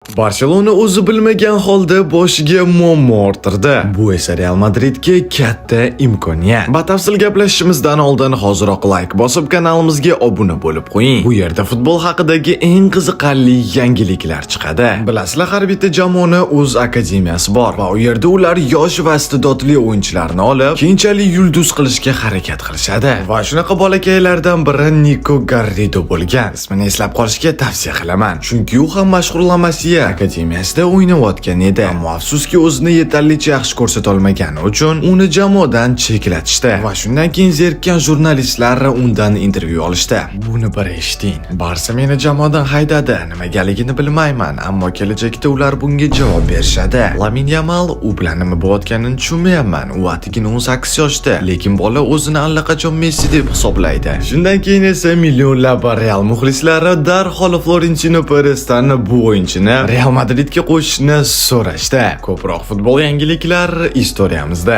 Barselona o'zi bilmagan holda boshiga muammo orttirdi. Bu esa Real Madridga katta imkoniyat. Batafsil gaplashishimizdan oldin hoziroq like bosib kanalimizga obuna bo'lib qo'ying. Bu yerda futbol haqidagi eng qiziqarli yangiliklar chiqadi. Bilasizlar, har bitta jamoani o'z akademiyasi bor va u yerda ular yosh va iste'dodli o'yinchilarni olib, keyinchalik yulduz qilishga harakat qilishadi. Va shunaqa bolakaylardan biri Nico Garrido bo'lgan. Ismini eslab qolishga tavsiya qilaman, chunki u ham mashhur La Masia akademiyasida o'ynayotgan edi. Ammo afsuski o'zini yetarlicha yaxshi ko'rsata olmagani uchun uni jamoadan cheklatishdi. Va shundan keyin zerikkan jurnalistlar undan intervyu olishdi. Buni bir eshiting. Barsa meni jamoadan haydadi. Nimagaligini bilmayman, ammo kelajakda ular bunga javob berishadi. Lamin Yamal u bilan nima bo'layotganini tushunmayapman. U atigina 18 yoshda, lekin bola o'zini allaqachon Messi deb hisoblaydi. Shundan keyin esa millionlab Real muxlislari darhol Florentino Perezdan bu o'yinchini Real Madridga qo'shishni so'rashdi. Ko'proq futbol yangiliklar istoriyamizda.